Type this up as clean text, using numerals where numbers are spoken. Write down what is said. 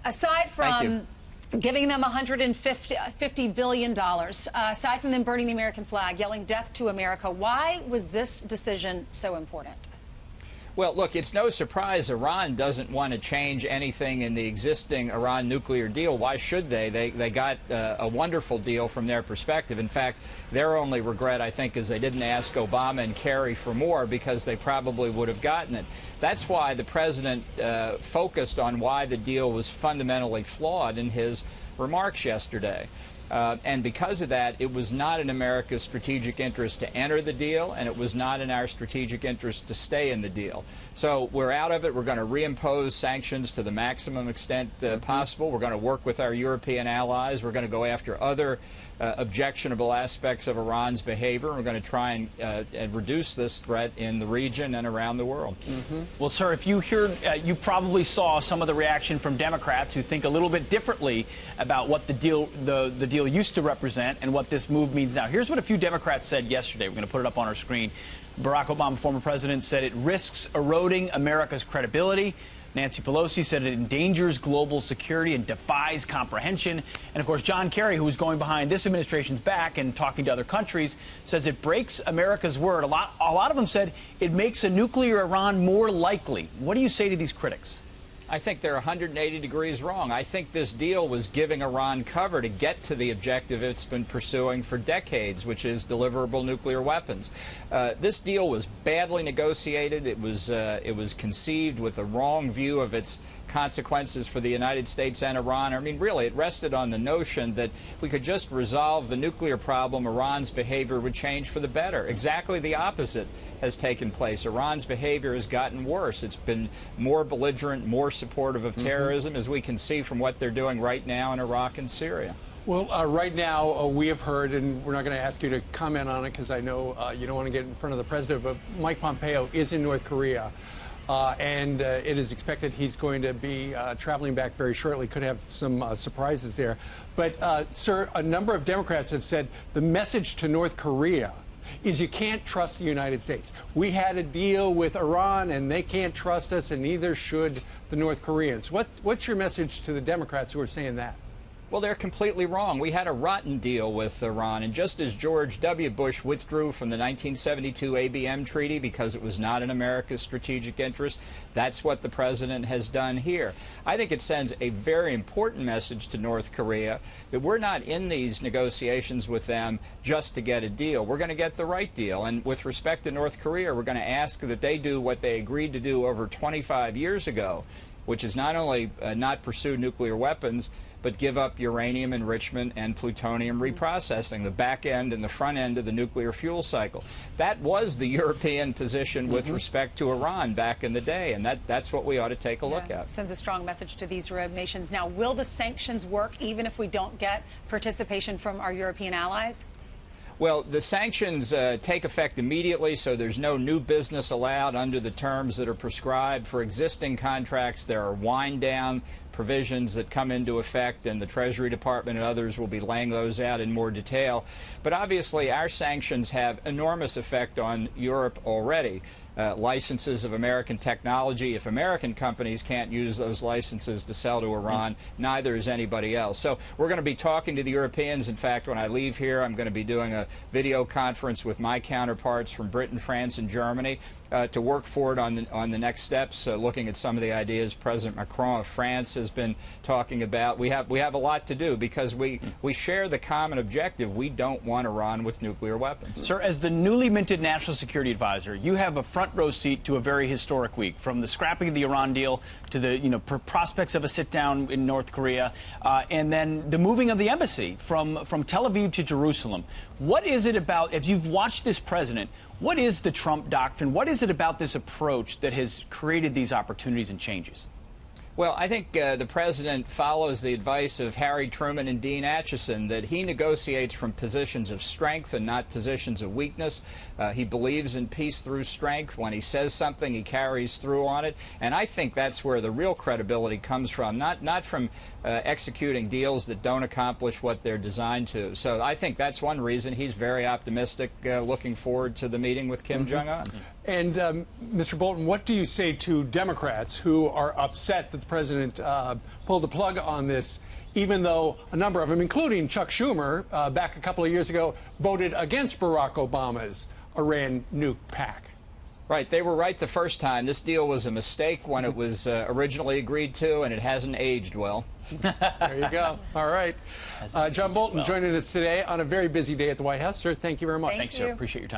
Aside from giving them $150 billion, aside from them burning the American flag, yelling death to America, why was this decision so important? Well, look, it's no surprise Iran doesn't want to change anything in the existing Iran nuclear deal. Why should they? They got a wonderful deal from their perspective. In fact, their only regret, I think, is they didn't ask Obama and Kerry for more, because they probably would have gotten it. That's why the president focused on why the deal was fundamentally flawed in his remarks yesterday. And because of that, it was not in America's strategic interest to enter the deal, and it was not in our strategic interest to stay in the deal. So we're out of it. We're going to reimpose sanctions to the maximum extent possible. We're going to work with our European allies. We're going to go after other objectionable aspects of Iran's behavior. We're going to try and reduce this threat in the region and around the world. Well, sir, if you hear, you probably saw some of the reaction from Democrats who think a little bit differently about what the deal used to represent and what this move means now. Here's what a few Democrats said yesterday. We're going to put it up on our screen. Barack Obama, former president, said it risks eroding America's credibility. Nancy Pelosi said it endangers global security and defies comprehension. And, of course, John Kerry, who is going behind this administration's back and talking to other countries, says it breaks America's word. A lot of them said it makes a nuclear Iran more likely. What do you say to these critics? I think they're 180 degrees wrong. I think this deal was giving Iran cover to get to the objective it's been pursuing for decades, which is deliverable nuclear weapons. This deal was badly negotiated. It was conceived with a wrong view of its consequences for the United States and Iran. I mean, really, it rested on the notion that if we could just resolve the nuclear problem, Iran's behavior would change for the better. Exactly the opposite has taken place. Iran's behavior has gotten worse. It's been more belligerent, more supportive of terrorism, as we can see from what they're doing right now in Iraq and Syria. Well, right now we have heard, and we're not going to ask you to comment on it because I know you don't want to get in front of the president, but Mike Pompeo is in North Korea. And it is expected he's going to be traveling back very shortly. Could have some surprises there. But, sir, a number of Democrats have said the message to North Korea is you can't trust the United States. We had a deal with Iran, and they can't trust us, and neither should the North Koreans. What's your message to the Democrats who are saying that? Well, they're completely wrong. We had a rotten deal with Iran, and just as George W. Bush withdrew from the 1972 ABM treaty because it was not in America's strategic interest, that's what the president has done here. I think it sends a very important message to North Korea that we're not in these negotiations with them just to get a deal. We're going to get the right deal. And with respect to North Korea, we're going to ask that they do what they agreed to do over 25 years ago, which is not only not pursue nuclear weapons, but give up uranium enrichment and plutonium reprocessing, the back end and the front end of the nuclear fuel cycle. That was the European position with respect to Iran back in the day, and that's what we ought to take a look at. Sends a strong message to these rogue nations. Now, will the sanctions work even if we don't get participation from our European allies? Well, the sanctions take effect immediately, so there's no new business allowed under the terms that are prescribed. For existing contracts, there are wind-down provisions that come into effect, and the Treasury Department and others will be laying those out in more detail. But obviously, our sanctions have enormous effect on Europe already. Licenses of American technology. If American companies can't use those licenses to sell to Iran, neither is anybody else. So we're going to be talking to the Europeans. In fact, when I leave here, I'm going to be doing a video conference with my counterparts from Britain, France, and Germany to work forward on the next steps, looking at some of the ideas President Macron of France has been talking about. We have a lot to do because we share the common objective. We don't want Iran with nuclear weapons. Sir, as the newly minted National Security Advisor, you have a front row seat to a very historic week, from the scrapping of the Iran deal to the prospects of a sit-down in North Korea, and then the moving of the embassy from Tel Aviv to Jerusalem. What is it about, if you've watched this president, what is the Trump doctrine? What is it about this approach that has created these opportunities and changes? Well, I think the president follows the advice of Harry Truman and Dean Acheson, that he negotiates from positions of strength and not positions of weakness. He believes in peace through strength. When he says something, he carries through on it. And I think that's where the real credibility comes from, not from executing deals that don't accomplish what they're designed to. So I think that's one reason he's very optimistic, looking forward to the meeting with Kim Jong-un. And, Mr. Bolton, what do you say to Democrats who are upset that the the president pulled the plug on this, even though a number of them, including Chuck Schumer, back a couple of years ago, voted against Barack Obama's Iran nuke pact. Right, they were right the first time. This deal was a mistake when it was originally agreed to, and it hasn't aged well. There you go. All right. John Bolton joining us today on a very busy day at the White House. Sir, thank you very much. Thank Thanks, you. sir. Appreciate your time.